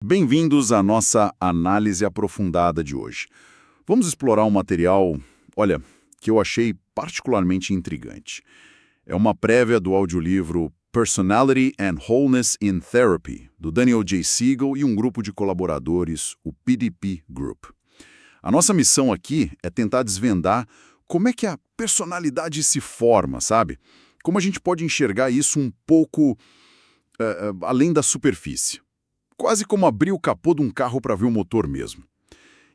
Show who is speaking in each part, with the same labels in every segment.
Speaker 1: Bem-vindos à nossa análise aprofundada de hoje. Vamos explorar um material, olha, que eu achei particularmente intrigante. É uma prévia do audiolivro Personality and Wholeness in Therapy, do Daniel J. Siegel e um grupo de colaboradores, o PDP Group. A nossa missão aqui é tentar desvendar como é que a personalidade se forma, sabe? Como a gente pode enxergar isso um pouco além da superfície. Quase como abrir o capô de um carro para ver o motor mesmo.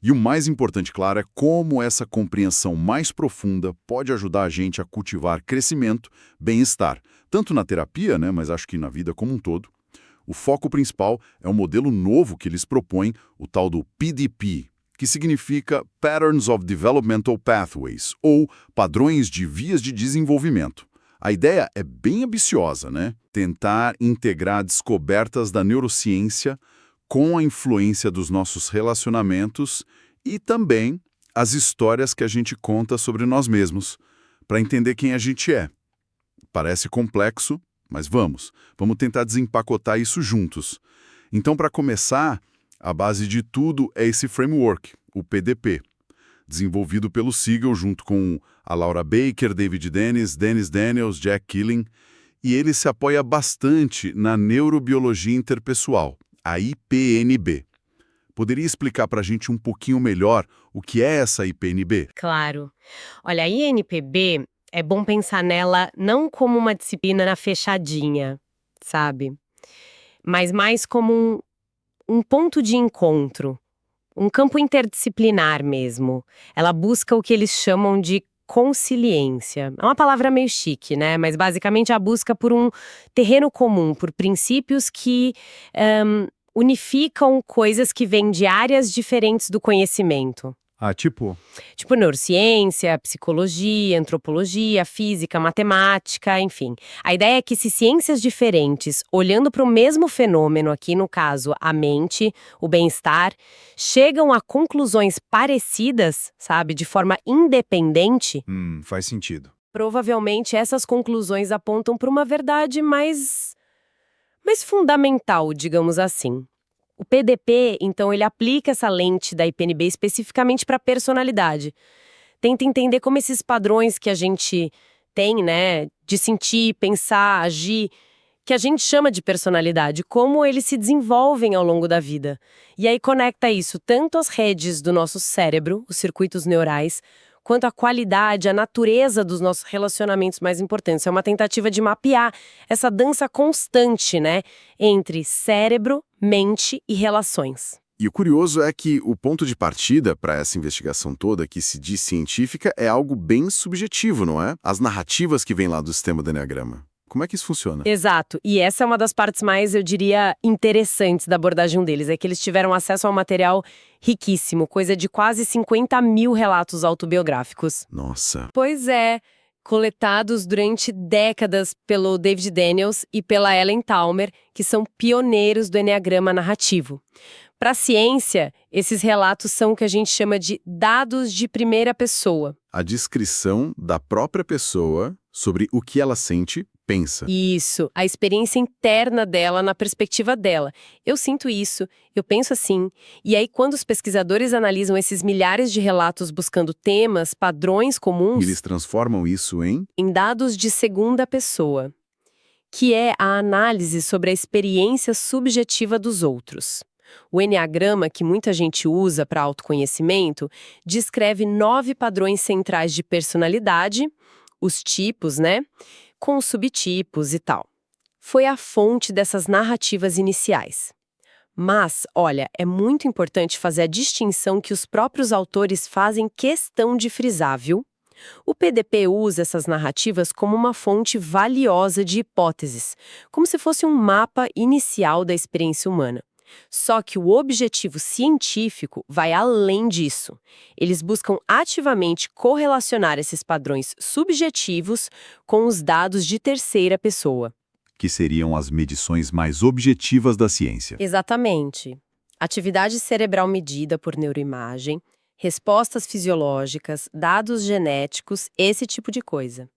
Speaker 1: E o mais importante, claro, é como essa compreensão mais profunda pode ajudar a gente a cultivar crescimento, bem-estar, tanto na terapia, né, mas acho que na vida como um todo. O foco principal é um modelo novo que eles propõem, o tal do PDP, que significa Patterns of Developmental Pathways, ou padrões de vias de desenvolvimento. A ideia é bem ambiciosa, né? Tentar integrar descobertas da neurociência com a influência dos nossos relacionamentos e também as histórias que a gente conta sobre nós mesmos, para entender quem a gente é. Parece complexo, mas vamos tentar desempacotar isso juntos. Então, para começar, a base de tudo é esse framework, o PDP, desenvolvido pelo Siegel junto com a Laura Baker, David Dennis, Dennis Daniels, Jack Killing, e ele se apoia bastante na neurobiologia interpessoal, a IPNB. Poderia explicar para a gente um pouquinho melhor o que é essa IPNB?
Speaker 2: Claro. Olha, a INPB é bom pensar nela não como uma disciplina fechadinha, sabe? Mas mais como um ponto de encontro, um campo interdisciplinar mesmo. Ela busca o que eles chamam de consciência. É uma palavra meio chique, né? Mas basicamente a busca por um terreno comum, por princípios que unificam coisas que vêm de áreas diferentes do conhecimento.
Speaker 1: Tipo?
Speaker 2: Tipo neurociência, psicologia, antropologia, física, matemática, enfim. A ideia é que se ciências diferentes, olhando para o mesmo fenômeno, aqui no caso a mente, o bem-estar, chegam a conclusões parecidas, sabe, de forma independente,
Speaker 1: Faz sentido.
Speaker 2: provavelmente essas conclusões apontam para uma verdade mais fundamental, digamos assim. O PDP, então, ele aplica essa lente da IPNB especificamente para a personalidade. Tenta entender como esses padrões que a gente tem, né, de sentir, pensar, agir, que a gente chama de personalidade, como eles se desenvolvem ao longo da vida. E aí conecta isso tanto às redes do nosso cérebro, os circuitos neurais, quanto à qualidade, à natureza dos nossos relacionamentos mais importantes. É uma tentativa de mapear essa dança constante, né, entre cérebro, mente e relações.
Speaker 1: E o curioso é que o ponto de partida para essa investigação toda, que se diz científica, é algo bem subjetivo, não é? As narrativas que vêm lá do sistema do Eneagrama. Como é que isso funciona?
Speaker 2: Exato, e essa é uma das partes mais, eu diria, interessantes da abordagem deles, é que eles tiveram acesso a um material riquíssimo, coisa de quase 50 mil relatos autobiográficos.
Speaker 1: Nossa.
Speaker 2: Pois é, coletados durante décadas pelo David Daniels e pela Ellen Thalmer, que são pioneiros do eneagrama narrativo. Para a ciência, esses relatos são o que a gente chama de dados de primeira pessoa.
Speaker 1: A descrição da própria pessoa sobre o que ela sente, pensa.
Speaker 2: Isso, a experiência interna dela na perspectiva dela. Eu sinto isso, eu penso assim. E aí, quando os pesquisadores analisam esses milhares de relatos buscando temas, padrões comuns,
Speaker 1: Eles transformam isso
Speaker 2: em dados de segunda pessoa, que é a análise sobre a experiência subjetiva dos outros. O eneagrama, que muita gente usa para autoconhecimento, descreve 9 padrões centrais de personalidade, os tipos, né? Com subtipos e tal. Foi a fonte dessas narrativas iniciais. Mas, olha, é muito importante fazer a distinção que os próprios autores fazem questão de frisar, viu? O PDP usa essas narrativas como uma fonte valiosa de hipóteses, como se fosse um mapa inicial da experiência humana. Só que o objetivo científico vai além disso. Eles buscam ativamente correlacionar esses padrões subjetivos com os dados de terceira pessoa.
Speaker 1: que seriam as medições mais objetivas da ciência.
Speaker 2: Exatamente. Atividade cerebral medida por neuroimagem, respostas fisiológicas, dados genéticos, esse tipo de coisa.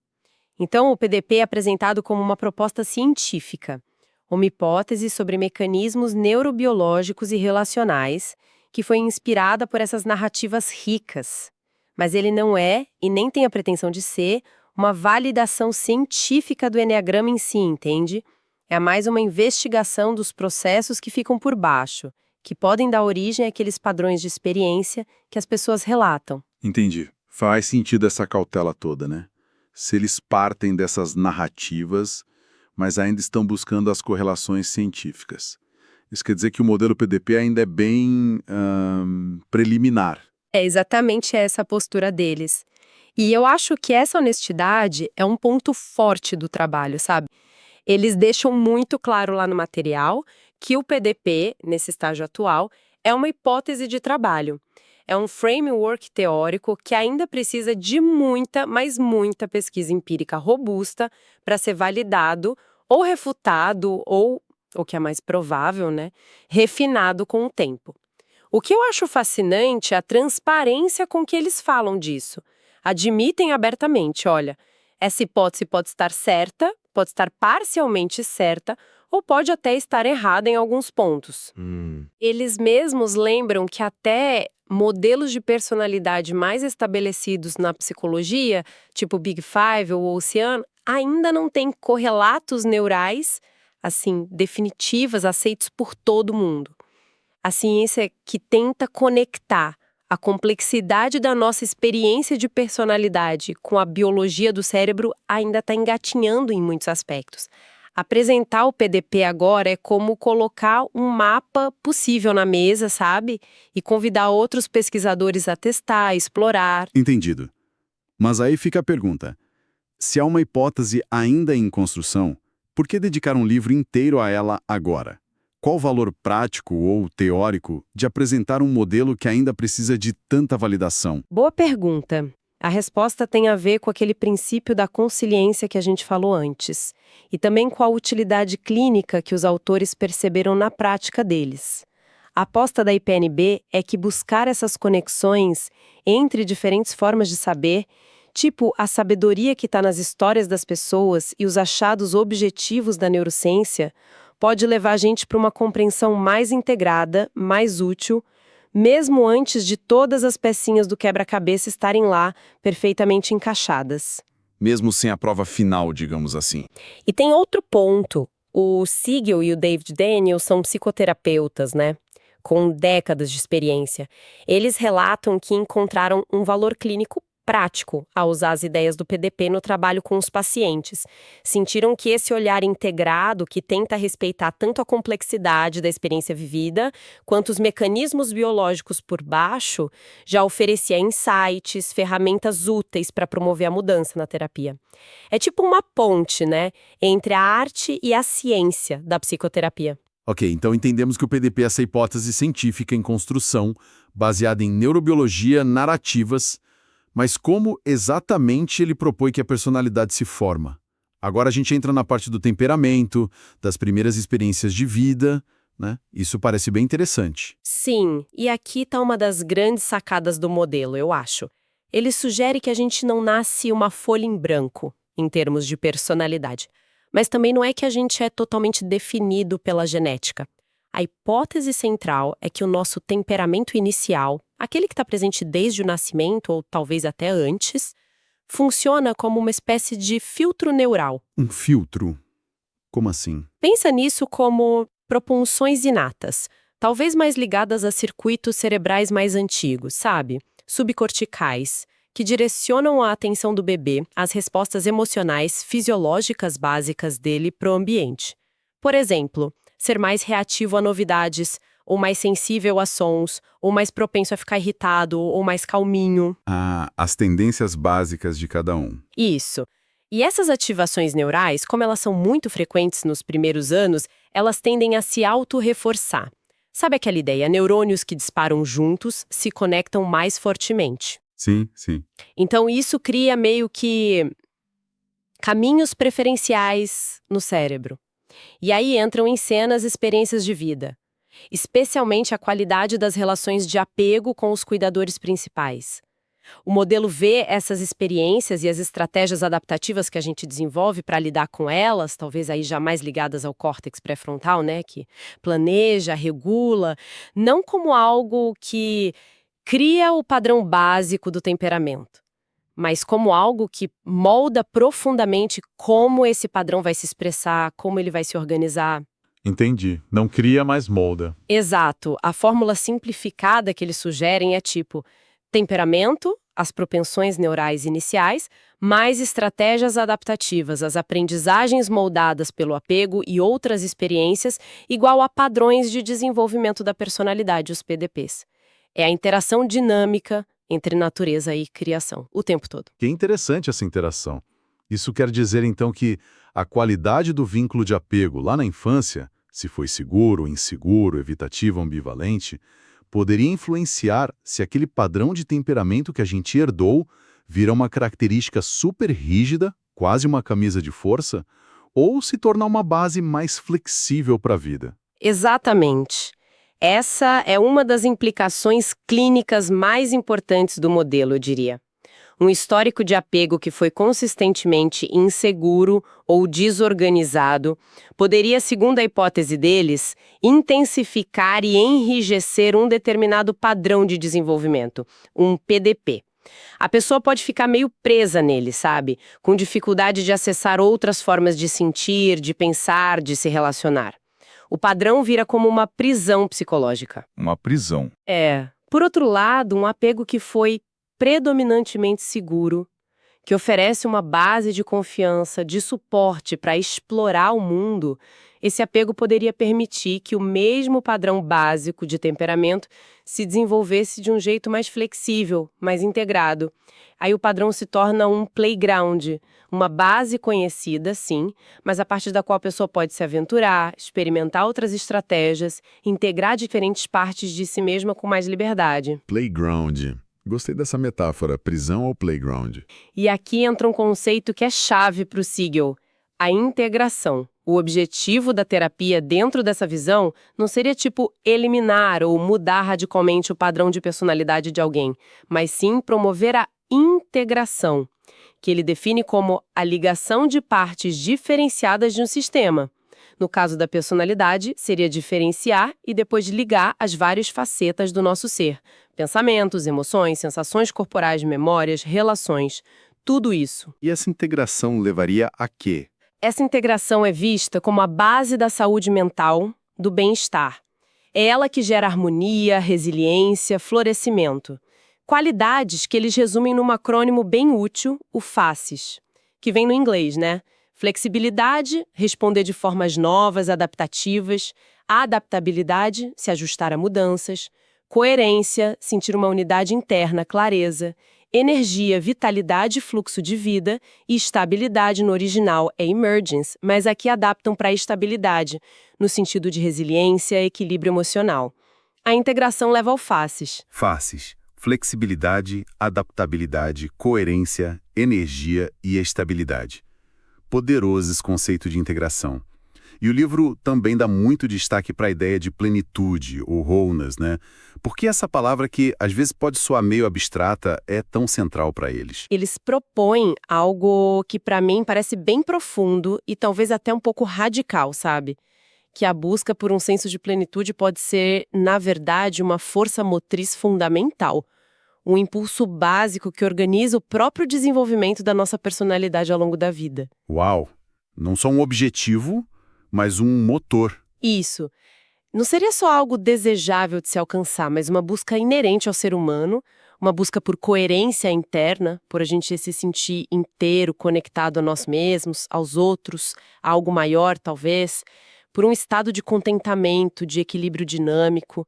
Speaker 2: Então, o PDP é apresentado como uma proposta científica, uma hipótese sobre mecanismos neurobiológicos e relacionais que foi inspirada por essas narrativas ricas. Mas ele não é, e nem tem a pretensão de ser, uma validação científica do eneagrama em si, entende? É mais uma investigação dos processos que ficam por baixo, que podem dar origem àqueles padrões de experiência que as pessoas relatam.
Speaker 1: Entendi. Faz sentido essa cautela toda, né? Se eles partem dessas narrativas, mas ainda estão buscando as correlações científicas. Isso quer dizer que o modelo PDP ainda é bem preliminar.
Speaker 2: É exatamente essa a postura deles. E eu acho que essa honestidade é um ponto forte do trabalho, sabe? Eles deixam muito claro lá no material que o PDP, nesse estágio atual, é uma hipótese de trabalho. É um framework teórico que ainda precisa de muita, mas muita pesquisa empírica robusta para ser validado ou refutado ou, o que é mais provável, né, refinado com o tempo. O que eu acho fascinante é a transparência com que eles falam disso. Admitem abertamente, olha, essa hipótese pode estar certa, pode estar parcialmente certa, ou pode até estar errada em alguns pontos. Eles mesmos lembram que até modelos de personalidade mais estabelecidos na psicologia, tipo Big Five ou Oceano, ainda não têm correlatos neurais, assim, definitivas, aceitos por todo mundo. A ciência que tenta conectar a complexidade da nossa experiência de personalidade com a biologia do cérebro ainda está engatinhando em muitos aspectos. Apresentar o PDP agora é como colocar um mapa possível na mesa, sabe? E convidar outros pesquisadores a testar, a explorar.
Speaker 1: Entendido. Mas aí fica a pergunta. Se há uma hipótese ainda em construção, por que dedicar um livro inteiro a ela agora? Qual o valor prático ou teórico de apresentar um modelo que ainda precisa de tanta validação?
Speaker 2: Boa pergunta. A resposta tem a ver com aquele princípio da consciência que a gente falou antes, e também com a utilidade clínica que os autores perceberam na prática deles. A aposta da IPNB é que buscar essas conexões entre diferentes formas de saber, tipo a sabedoria que está nas histórias das pessoas e os achados objetivos da neurociência, pode levar a gente para uma compreensão mais integrada, mais útil, mesmo antes de todas as pecinhas do quebra-cabeça estarem lá, perfeitamente encaixadas.
Speaker 1: Mesmo sem a prova final, digamos assim.
Speaker 2: E tem outro ponto. O Siegel e o David Daniel são psicoterapeutas, né? Com décadas de experiência. Eles relatam que encontraram um valor clínico prático ao usar as ideias do PDP no trabalho com os pacientes. Sentiram que esse olhar integrado, que tenta respeitar tanto a complexidade da experiência vivida, quanto os mecanismos biológicos por baixo, já oferecia insights, ferramentas úteis para promover a mudança na terapia. É tipo uma ponte, né, entre a arte e a ciência da psicoterapia.
Speaker 1: Ok, então entendemos que o PDP é essa hipótese científica em construção, baseada em neurobiologia, narrativas. Mas como exatamente ele propõe que a personalidade se forma? Agora a gente entra na parte do temperamento, das primeiras experiências de vida, né? Isso parece bem interessante.
Speaker 2: Sim, e aqui está uma das grandes sacadas do modelo, eu acho. Ele sugere que a gente não nasce uma folha em branco, em termos de personalidade. Mas também não é que a gente é totalmente definido pela genética. A hipótese central é que o nosso temperamento inicial, aquele que está presente desde o nascimento ou talvez até antes, funciona como uma espécie de filtro neural.
Speaker 1: Um filtro? Como assim?
Speaker 2: Pensa nisso como propulsões inatas, talvez mais ligadas a circuitos cerebrais mais antigos, sabe? Subcorticais, que direcionam a atenção do bebê às respostas emocionais fisiológicas básicas dele para o ambiente. Por exemplo, ser mais reativo a novidades, ou mais sensível a sons, ou mais propenso a ficar irritado, ou mais calminho.
Speaker 1: Ah, as tendências básicas de cada um.
Speaker 2: Isso. E essas ativações neurais, como elas são muito frequentes nos primeiros anos, elas tendem a se autorreforçar. Sabe aquela ideia? Neurônios que disparam juntos se conectam mais fortemente.
Speaker 1: Sim, sim.
Speaker 2: Então isso cria meio que caminhos preferenciais no cérebro. E aí entram em cena as experiências de vida, especialmente a qualidade das relações de apego com os cuidadores principais. O modelo vê essas experiências e as estratégias adaptativas que a gente desenvolve para lidar com elas, talvez aí já mais ligadas ao córtex pré-frontal, né, que planeja, regula, não como algo que cria o padrão básico do temperamento, mas como algo que molda profundamente como esse padrão vai se expressar, como ele vai se organizar.
Speaker 3: Entendi. Não cria, mas molda.
Speaker 2: Exato. A fórmula simplificada que eles sugerem é tipo temperamento, as propensões neurais iniciais, mais estratégias adaptativas, as aprendizagens moldadas pelo apego e outras experiências, igual a padrões de desenvolvimento da personalidade, os PDPs. É a interação dinâmica entre natureza e criação, o tempo todo.
Speaker 3: Que interessante essa interação. Isso quer dizer, então, que a qualidade do vínculo de apego lá na infância, se foi seguro, inseguro, evitativo, ambivalente, poderia influenciar se aquele padrão de temperamento que a gente herdou vira uma característica super rígida, quase uma camisa de força, ou se tornar uma base mais flexível para a vida.
Speaker 2: Exatamente. Essa é uma das implicações clínicas mais importantes do modelo, eu diria. Um histórico de apego que foi consistentemente inseguro ou desorganizado poderia, segundo a hipótese deles, intensificar e enrijecer um determinado padrão de desenvolvimento, um PDP. A pessoa pode ficar meio presa nele, sabe? Com dificuldade de acessar outras formas de sentir, de pensar, de se relacionar. O padrão vira como uma prisão psicológica.
Speaker 1: Uma prisão.
Speaker 2: É. Por outro lado, um apego que foi predominantemente seguro, que oferece uma base de confiança, de suporte para explorar o mundo, esse apego poderia permitir que o mesmo padrão básico de temperamento se desenvolvesse de um jeito mais flexível, mais integrado. Aí o padrão se torna um playground, uma base conhecida, sim, mas a partir da qual a pessoa pode se aventurar, experimentar outras estratégias, integrar diferentes partes de si mesma com mais liberdade.
Speaker 1: Playground. Gostei dessa metáfora, prisão ou playground.
Speaker 2: E aqui entra um conceito que é chave para o Siegel, a integração. O objetivo da terapia dentro dessa visão não seria tipo eliminar ou mudar radicalmente o padrão de personalidade de alguém, mas sim promover a integração, que ele define como a ligação de partes diferenciadas de um sistema. No caso da personalidade, seria diferenciar e depois ligar as várias facetas do nosso ser. Pensamentos, emoções, sensações corporais, memórias, relações, tudo isso.
Speaker 1: E essa integração levaria a quê?
Speaker 2: Essa integração é vista como a base da saúde mental, do bem-estar. É ela que gera harmonia, resiliência, florescimento. Qualidades que eles resumem num acrônimo bem útil, o FACES, que vem no inglês, né? Flexibilidade, responder de formas novas, adaptativas. Adaptabilidade, se ajustar a mudanças. Coerência, sentir uma unidade interna, clareza. Energia, vitalidade e fluxo de vida. E estabilidade no original é emergence, mas aqui adaptam para estabilidade, no sentido de resiliência e equilíbrio emocional. A integração leva ao FACES.
Speaker 1: FACES. Flexibilidade, adaptabilidade, coerência, energia e estabilidade. Poderoso esse conceito de integração. E o livro também dá muito destaque para a ideia de plenitude, ou wholeness, né? Porque essa palavra que às vezes pode soar meio abstrata é tão central para eles.
Speaker 2: Eles propõem algo que para mim parece bem profundo e talvez até um pouco radical, sabe? Que a busca por um senso de plenitude pode ser, na verdade, uma força motriz fundamental. Um impulso básico que organiza o próprio desenvolvimento da nossa personalidade ao longo da vida.
Speaker 1: Uau! Não só um objetivo, mas um motor.
Speaker 2: Isso. Não seria só algo desejável de se alcançar, mas uma busca inerente ao ser humano, uma busca por coerência interna, por a gente se sentir inteiro, conectado a nós mesmos, aos outros, a algo maior, talvez, por um estado de contentamento, de equilíbrio dinâmico.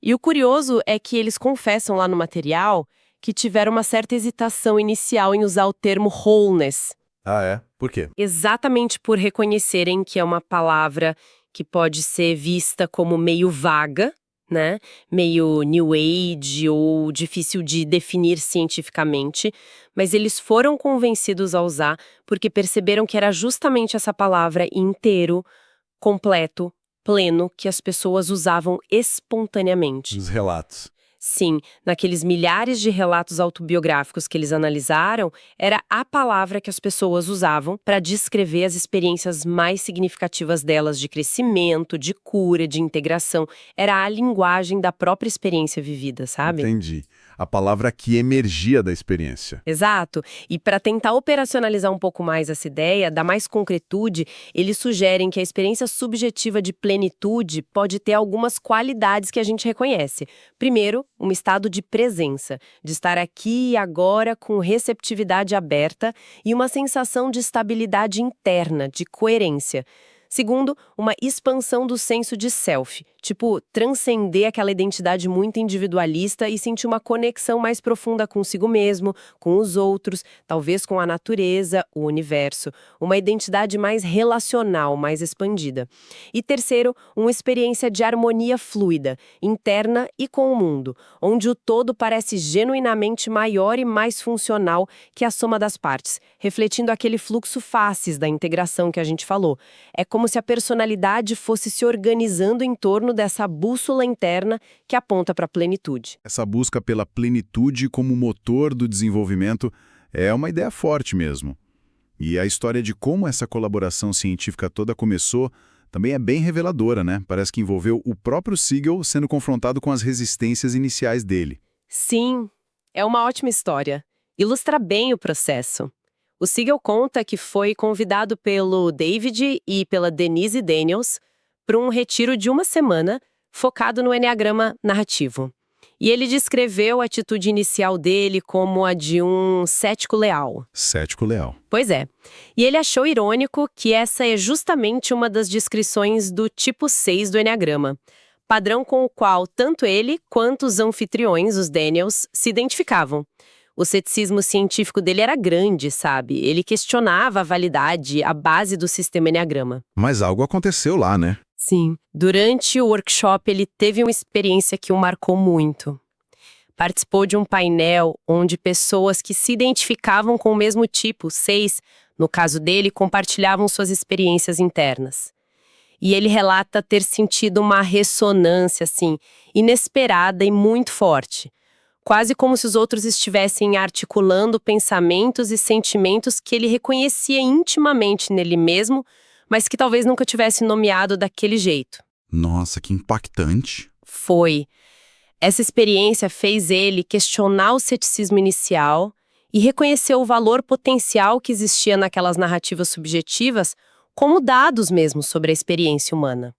Speaker 2: E o curioso é que eles confessam lá no material que tiveram uma certa hesitação inicial em usar o termo wholeness.
Speaker 3: Ah, é? Por quê?
Speaker 2: Exatamente por reconhecerem que é uma palavra que pode ser vista como meio vaga, né? Meio New Age ou difícil de definir cientificamente, mas eles foram convencidos a usar porque perceberam que era justamente essa palavra inteiro, completo, pleno, que as pessoas usavam espontaneamente.
Speaker 3: Os relatos.
Speaker 2: Sim, naqueles milhares de relatos autobiográficos que eles analisaram, era a palavra que as pessoas usavam para descrever as experiências mais significativas delas de crescimento, de cura, de integração. Era a linguagem da própria experiência vivida, sabe?
Speaker 3: Entendi. A palavra que emergia da experiência.
Speaker 2: Exato. E para tentar operacionalizar um pouco mais essa ideia, dar mais concretude, eles sugerem que a experiência subjetiva de plenitude pode ter algumas qualidades que a gente reconhece. Primeiro, um estado de presença, de estar aqui e agora com receptividade aberta e uma sensação de estabilidade interna, de coerência. Segundo, uma expansão do senso de self, tipo, transcender aquela identidade muito individualista e sentir uma conexão mais profunda consigo mesmo, com os outros, talvez com a natureza, o universo, uma identidade mais relacional, mais expandida. E terceiro, uma experiência de harmonia fluida, interna e com o mundo, onde o todo parece genuinamente maior e mais funcional que a soma das partes, refletindo aquele fluxo faces da integração que a gente falou. É como se a personalidade fosse se organizando em torno dessa bússola interna que aponta para a plenitude.
Speaker 1: Essa busca pela plenitude como motor do desenvolvimento é uma ideia forte mesmo. E a história de como essa colaboração científica toda começou também é bem reveladora, né? Parece que envolveu o próprio Siegel sendo confrontado com as resistências iniciais dele.
Speaker 2: Sim, é uma ótima história. Ilustra bem o processo. O Siegel conta que foi convidado pelo David e pela Denise Daniels para um retiro de uma semana focado no eneagrama narrativo. E ele descreveu a atitude inicial dele como a de um cético leal.
Speaker 1: Cético leal.
Speaker 2: Pois é. E ele achou irônico que essa é justamente uma das descrições do tipo 6 do eneagrama, padrão com o qual tanto ele quanto os anfitriões, os Daniels, se identificavam. O ceticismo científico dele era grande, sabe? Ele questionava a validade, a base do sistema eneagrama.
Speaker 1: Mas algo aconteceu lá, né?
Speaker 2: Sim. Durante o workshop, ele teve uma experiência que o marcou muito. Participou de um painel onde pessoas que se identificavam com o mesmo tipo, 6, no caso dele, compartilhavam suas experiências internas. E ele relata ter sentido uma ressonância, assim, inesperada e muito forte. Quase como se os outros estivessem articulando pensamentos e sentimentos que ele reconhecia intimamente nele mesmo, mas que talvez nunca tivesse nomeado daquele jeito.
Speaker 1: Nossa, que impactante.
Speaker 2: Foi. Essa experiência fez ele questionar o ceticismo inicial e reconhecer o valor potencial que existia naquelas narrativas subjetivas como dados mesmo sobre a experiência humana.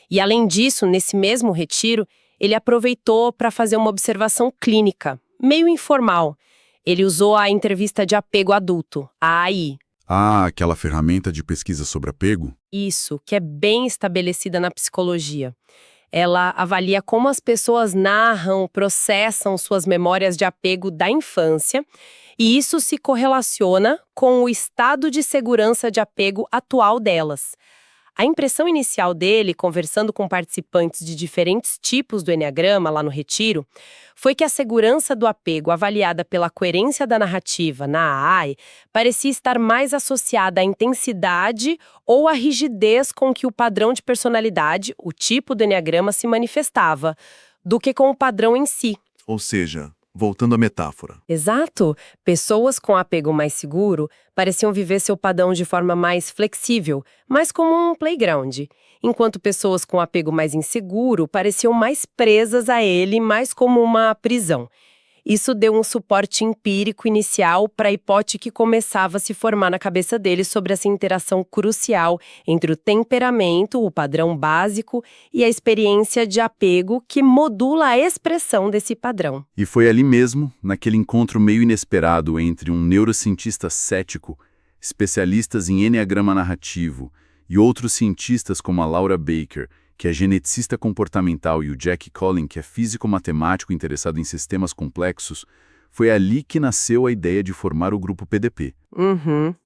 Speaker 2: E além disso, nesse mesmo retiro, ele aproveitou para fazer uma observação clínica, meio informal. Ele usou a entrevista de apego adulto, a AI.
Speaker 1: Ah, aquela ferramenta de pesquisa sobre apego?
Speaker 2: Isso, que é bem estabelecida na psicologia. Ela avalia como as pessoas narram, processam suas memórias de apego da infância, e isso se correlaciona com o estado de segurança de apego atual delas. A impressão inicial dele, conversando com participantes de diferentes tipos do eneagrama lá no retiro, foi que a segurança do apego avaliada pela coerência da narrativa na AI parecia estar mais associada à intensidade ou à rigidez com que o padrão de personalidade, o tipo do eneagrama, se manifestava, do que com o padrão em si.
Speaker 4: Ou seja, voltando à metáfora.
Speaker 2: Exato. Pessoas com apego mais seguro pareciam viver seu padrão de forma mais flexível, mais como um playground, enquanto pessoas com apego mais inseguro pareciam mais presas a ele, mais como uma prisão. Isso deu um suporte empírico inicial para a hipótese que começava a se formar na cabeça dele sobre essa interação crucial entre o temperamento, o padrão básico, e a experiência de apego que modula a expressão desse padrão.
Speaker 1: E foi ali mesmo, naquele encontro meio inesperado entre um neurocientista cético, especialistas em eneagrama narrativo, e outros cientistas como a Laura Baker, que é geneticista comportamental, e o Jack Collin, que é físico-matemático interessado em sistemas complexos, foi ali que nasceu a ideia de formar o grupo PDP.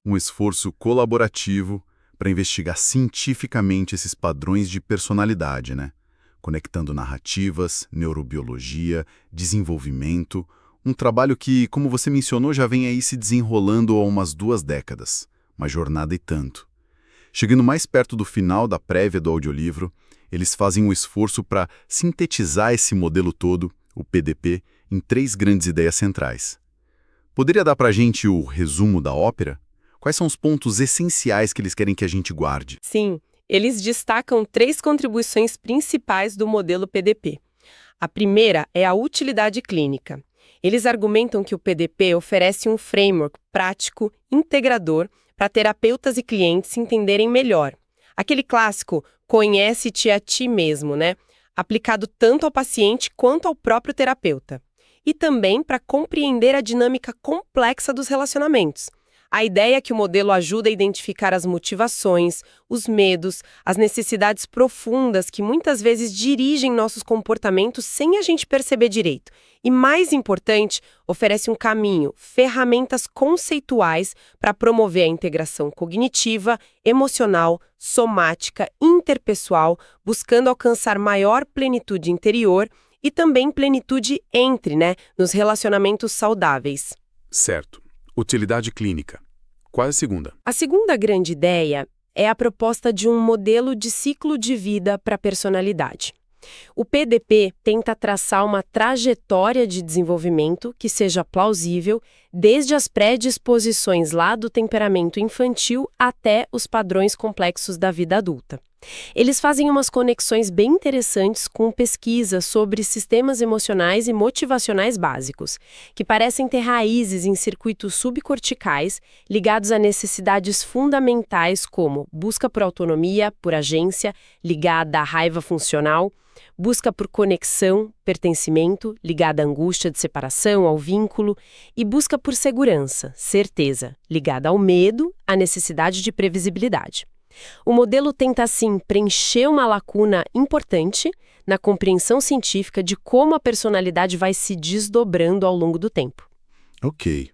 Speaker 1: Um esforço colaborativo para investigar cientificamente esses padrões de personalidade, né? Conectando narrativas, neurobiologia, desenvolvimento, um trabalho que, como você mencionou, já vem aí se desenrolando há umas 2 décadas. Uma jornada e tanto. Chegando mais perto do final da prévia do audiolivro, eles fazem um esforço para sintetizar esse modelo todo, o PDP, em 3 grandes ideias centrais. Poderia dar para a gente o resumo da ópera? Quais são os pontos essenciais que eles querem que a gente guarde?
Speaker 2: Sim, eles destacam 3 contribuições principais do modelo PDP. A primeira é a utilidade clínica. Eles argumentam que o PDP oferece um framework prático, integrador, para terapeutas e clientes se entenderem melhor. Aquele clássico, conhece-te a ti mesmo, né? Aplicado tanto ao paciente quanto ao próprio terapeuta. E também para compreender a dinâmica complexa dos relacionamentos. A ideia é que o modelo ajuda a identificar as motivações, os medos, as necessidades profundas que muitas vezes dirigem nossos comportamentos sem a gente perceber direito. E, mais importante, oferece um caminho, ferramentas conceituais para promover a integração cognitiva, emocional, somática, interpessoal, buscando alcançar maior plenitude interior e também plenitude nos relacionamentos saudáveis.
Speaker 5: Certo. Utilidade clínica. Qual é a segunda?
Speaker 2: A segunda grande ideia é a proposta de um modelo de ciclo de vida para a personalidade. O PDP tenta traçar uma trajetória de desenvolvimento que seja plausível, desde as predisposições lá do temperamento infantil até os padrões complexos da vida adulta. Eles fazem umas conexões bem interessantes com pesquisas sobre sistemas emocionais e motivacionais básicos, que parecem ter raízes em circuitos subcorticais ligados a necessidades fundamentais como busca por autonomia, por agência, ligada à raiva funcional, busca por conexão, pertencimento, ligada à angústia de separação, ao vínculo, e busca por segurança, certeza, ligada ao medo, à necessidade de previsibilidade. O modelo tenta, assim, preencher uma lacuna importante na compreensão científica de como a personalidade vai se desdobrando ao longo do tempo.
Speaker 1: Ok.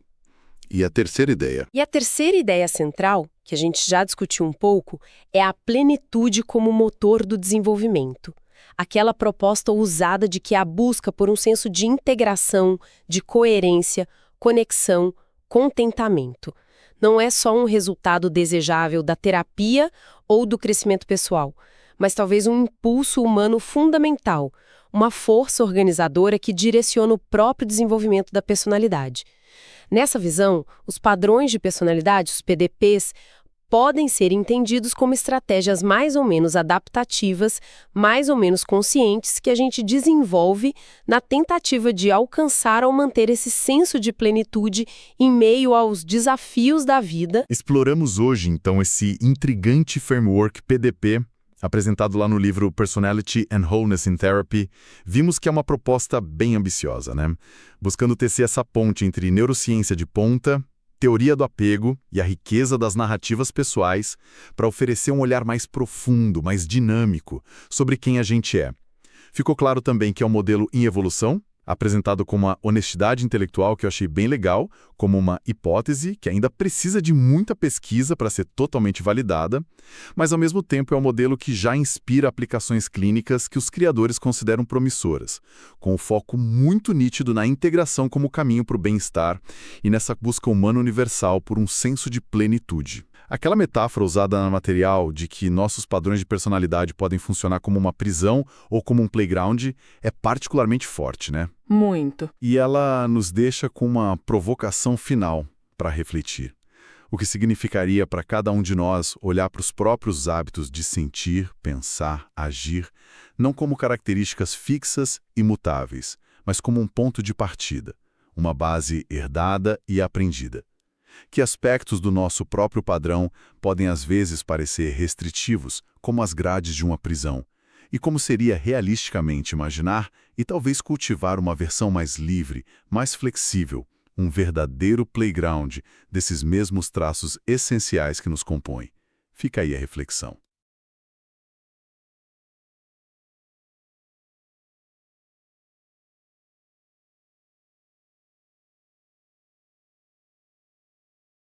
Speaker 1: E a terceira ideia?
Speaker 2: E a terceira ideia central, que a gente já discutiu um pouco, é a plenitude como motor do desenvolvimento. Aquela proposta ousada de que a busca por um senso de integração, de coerência, conexão, contentamento. Não é só um resultado desejável da terapia ou do crescimento pessoal, mas talvez um impulso humano fundamental, uma força organizadora que direciona o próprio desenvolvimento da personalidade. Nessa visão, os padrões de personalidade, os PDPs, podem ser entendidos como estratégias mais ou menos adaptativas, mais ou menos conscientes que a gente desenvolve na tentativa de alcançar ou manter esse senso de plenitude em meio aos desafios da vida.
Speaker 1: Exploramos hoje, então, esse intrigante framework PDP, apresentado lá no livro Personality and Wholeness in Therapy. Vimos que é uma proposta bem ambiciosa, né? Buscando tecer essa ponte entre neurociência de ponta, teoria do apego e a riqueza das narrativas pessoais para oferecer um olhar mais profundo, mais dinâmico sobre quem a gente é. Ficou claro também que é um modelo em evolução, apresentado com uma honestidade intelectual que eu achei bem legal, como uma hipótese que ainda precisa de muita pesquisa para ser totalmente validada, mas ao mesmo tempo é um modelo que já inspira aplicações clínicas que os criadores consideram promissoras, com o foco muito nítido na integração como caminho para o bem-estar e nessa busca humana universal por um senso de plenitude. Aquela metáfora usada no material de que nossos padrões de personalidade podem funcionar como uma prisão ou como um playground é particularmente forte, né?
Speaker 6: Muito.
Speaker 1: E ela nos deixa com uma provocação final para refletir. O que significaria para cada um de nós olhar para os próprios hábitos de sentir, pensar, agir, não como características fixas e mutáveis, mas como um ponto de partida, uma base herdada e aprendida. Que aspectos do nosso próprio padrão podem às vezes parecer restritivos, como as grades de uma prisão, e como seria realisticamente imaginar e talvez cultivar uma versão mais livre, mais flexível, um verdadeiro playground desses mesmos traços essenciais que nos compõem. Fica aí a reflexão.